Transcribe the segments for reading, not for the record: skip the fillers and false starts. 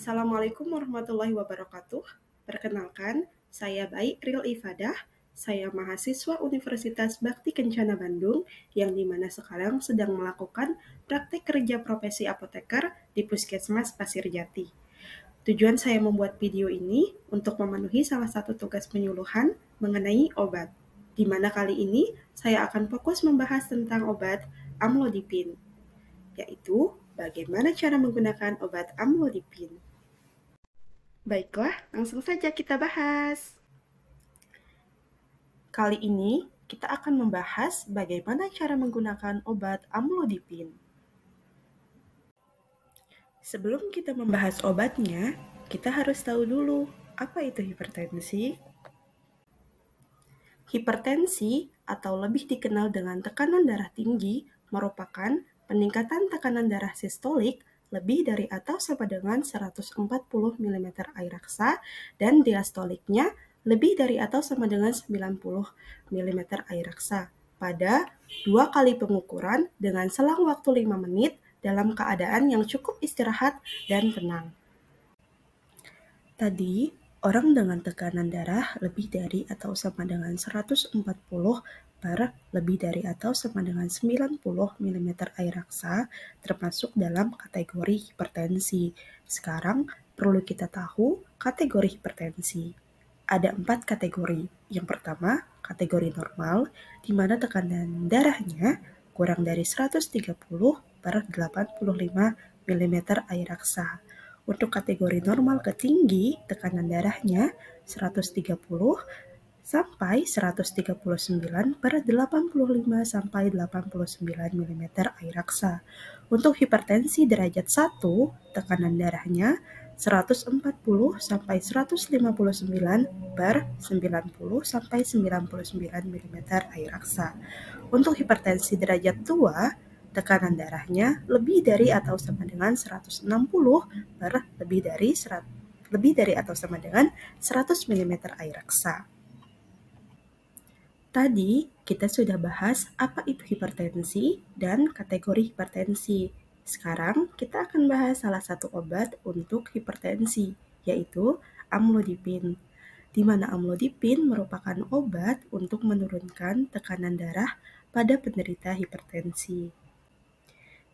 Assalamualaikum warahmatullahi wabarakatuh. Perkenalkan, saya Baik Ril Ifadah. Saya mahasiswa Universitas Bakti Kencana Bandung yang dimana sekarang sedang melakukan praktek kerja profesi apoteker di Puskesmas Pasir Jati. Tujuan saya membuat video ini untuk memenuhi salah satu tugas penyuluhan mengenai obat. Di mana kali ini saya akan fokus membahas tentang obat amlodipin, yaitu bagaimana cara menggunakan obat amlodipin. Baiklah, langsung saja kita bahas. Kali ini kita akan membahas bagaimana cara menggunakan obat amlodipin. Sebelum kita membahas obatnya, kita harus tahu dulu apa itu hipertensi. Hipertensi atau lebih dikenal dengan tekanan darah tinggi merupakan peningkatan tekanan darah sistolik lebih dari atau sama dengan 140 mm air raksa dan diastoliknya lebih dari atau sama dengan 90 mm air raksa pada 2 kali pengukuran dengan selang waktu 5 menit dalam keadaan yang cukup istirahat dan tenang. Tadi, orang dengan tekanan darah lebih dari atau sama dengan 140 per lebih dari atau sama dengan 90 mm air raksa termasuk dalam kategori hipertensi. Sekarang perlu kita tahu kategori hipertensi. Ada 4 kategori. Yang pertama, kategori normal, di mana tekanan darahnya kurang dari 130 per 85 mm air raksa. Untuk kategori normal ke tinggi, tekanan darahnya 130 sampai 139 per 85 sampai 89 mm air raksa. Untuk hipertensi derajat 1, tekanan darahnya 140 sampai 159 per 90 sampai 99 mm air raksa. Untuk hipertensi derajat 2, tekanan darahnya lebih dari atau sama dengan 160 per lebih dari atau sama dengan 100 mm air raksa. Tadi kita sudah bahas apa itu hipertensi dan kategori hipertensi. Sekarang kita akan bahas salah satu obat untuk hipertensi, yaitu amlodipin. Di mana amlodipin merupakan obat untuk menurunkan tekanan darah pada penderita hipertensi.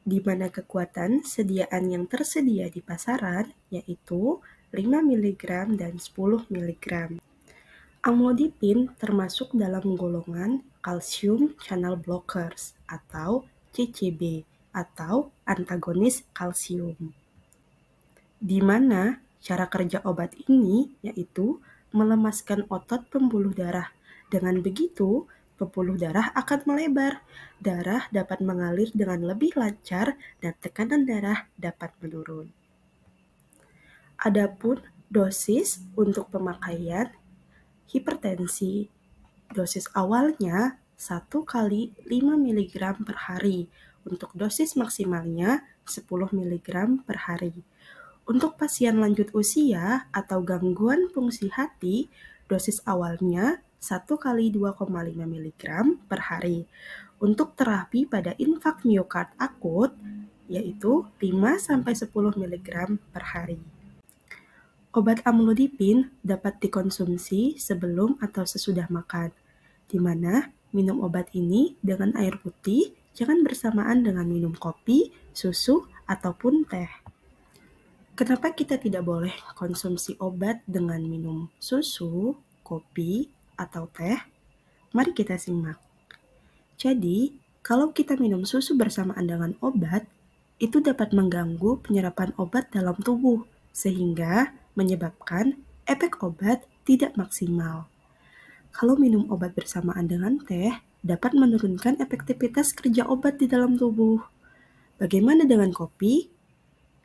Di mana kekuatan sediaan yang tersedia di pasaran yaitu 5 mg dan 10 mg. Amlodipin termasuk dalam golongan calcium channel blockers atau CCB atau antagonis kalsium. Di mana cara kerja obat ini yaitu melemaskan otot pembuluh darah. Dengan begitu, pembuluh darah akan melebar, darah dapat mengalir dengan lebih lancar dan tekanan darah dapat menurun. Adapun dosis untuk pemakaian hipertensi, dosis awalnya 1 kali 5 mg per hari. Untuk dosis maksimalnya 10 mg per hari. Untuk pasien lanjut usia atau gangguan fungsi hati, dosis awalnya 1 kali 2,5 mg per hari. Untuk terapi pada infak miokard akut, yaitu 5-10 mg per hari. Obat amlodipin dapat dikonsumsi sebelum atau sesudah makan, di mana minum obat ini dengan air putih, jangan bersamaan dengan minum kopi, susu, ataupun teh. Kenapa kita tidak boleh konsumsi obat dengan minum susu, kopi, atau teh? Mari kita simak. Jadi, kalau kita minum susu bersamaan dengan obat, itu dapat mengganggu penyerapan obat dalam tubuh, sehingga menyebabkan efek obat tidak maksimal. Kalau minum obat bersamaan dengan teh, dapat menurunkan efektivitas kerja obat di dalam tubuh. Bagaimana dengan kopi?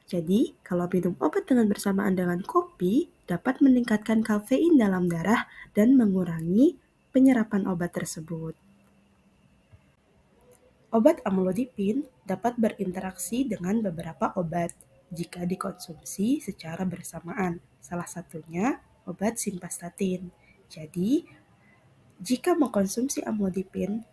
Jadi, kalau minum obat dengan bersamaan dengan kopi, dapat meningkatkan kafein dalam darah dan mengurangi penyerapan obat tersebut. Obat amlodipin dapat berinteraksi dengan beberapa obat jika dikonsumsi secara bersamaan. Salah satunya obat simvastatin. Jadi, jika mengkonsumsi amlodipin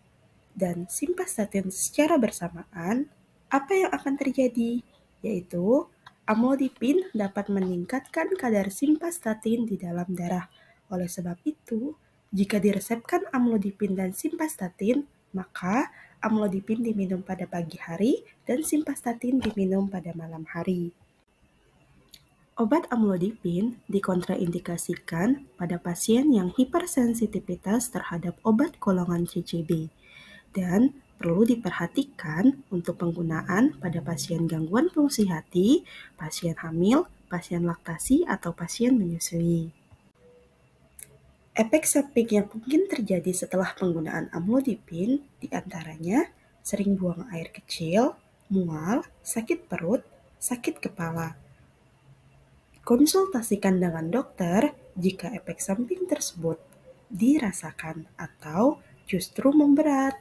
dan simvastatin secara bersamaan, apa yang akan terjadi? Yaitu Amlodipin dapat meningkatkan kadar simvastatin di dalam darah. Oleh sebab itu, jika diresepkan amlodipin dan simvastatin, maka amlodipin diminum pada pagi hari dan simvastatin diminum pada malam hari. Obat amlodipin dikontraindikasikan pada pasien yang hipersensitivitas terhadap obat golongan CCB dan perlu diperhatikan untuk penggunaan pada pasien gangguan fungsi hati, pasien hamil, pasien laktasi, atau pasien menyusui. Efek samping yang mungkin terjadi setelah penggunaan amlodipin diantaranya sering buang air kecil, mual, sakit perut, sakit kepala. Konsultasikan dengan dokter jika efek samping tersebut dirasakan atau justru memberat.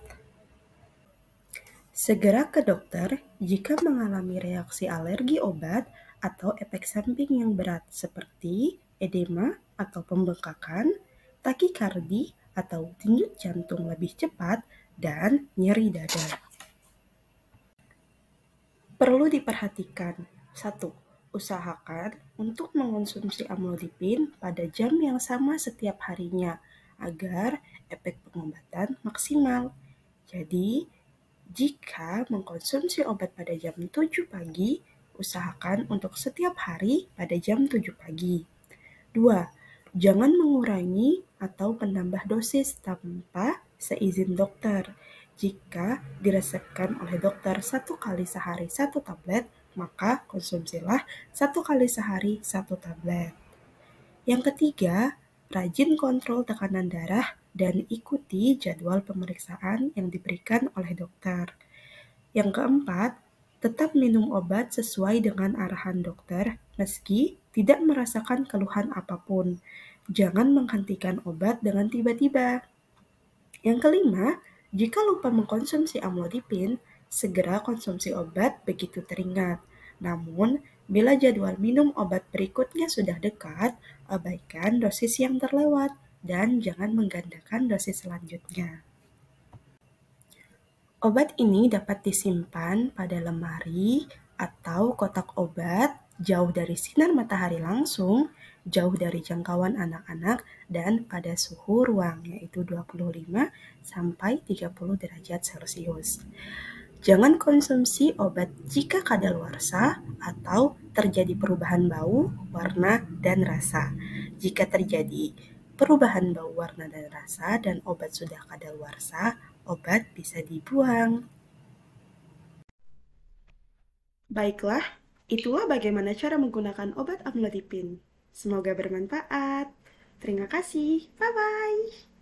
Segera ke dokter jika mengalami reaksi alergi obat atau efek samping yang berat seperti edema atau pembengkakan, takikardi atau denyut jantung lebih cepat, dan nyeri dada. Perlu diperhatikan. 1. Usahakan untuk mengonsumsi amlodipin pada jam yang sama setiap harinya agar efek pengobatan maksimal. Jadi, jika mengkonsumsi obat pada jam 7 pagi, usahakan untuk setiap hari pada jam 7 pagi. 2. Jangan mengurangi atau menambah dosis tanpa seizin dokter. Jika diresepkan oleh dokter 1 kali sehari 1 tablet, maka konsumsilah 1 kali sehari 1 tablet. Yang ketiga, rajin kontrol tekanan darah dan ikuti jadwal pemeriksaan yang diberikan oleh dokter. Yang keempat, tetap minum obat sesuai dengan arahan dokter meski tidak merasakan keluhan apapun. Jangan menghentikan obat dengan tiba-tiba. Yang kelima, jika lupa mengkonsumsi amlodipin, segera konsumsi obat begitu teringat. Namun, bila jadwal minum obat berikutnya sudah dekat, abaikan dosis yang terlewat dan jangan menggandakan dosis selanjutnya. Obat ini dapat disimpan pada lemari atau kotak obat jauh dari sinar matahari langsung, jauh dari jangkauan anak-anak, dan pada suhu ruang yaitu 25 sampai 30 derajat Celcius. Jangan konsumsi obat jika kadaluarsa atau terjadi perubahan bau, warna, dan rasa. Jika terjadi perubahan bau, warna, dan rasa dan obat sudah kadaluarsa, obat bisa dibuang. Baiklah, itulah bagaimana cara menggunakan obat amlodipin. Semoga bermanfaat. Terima kasih. Bye-bye.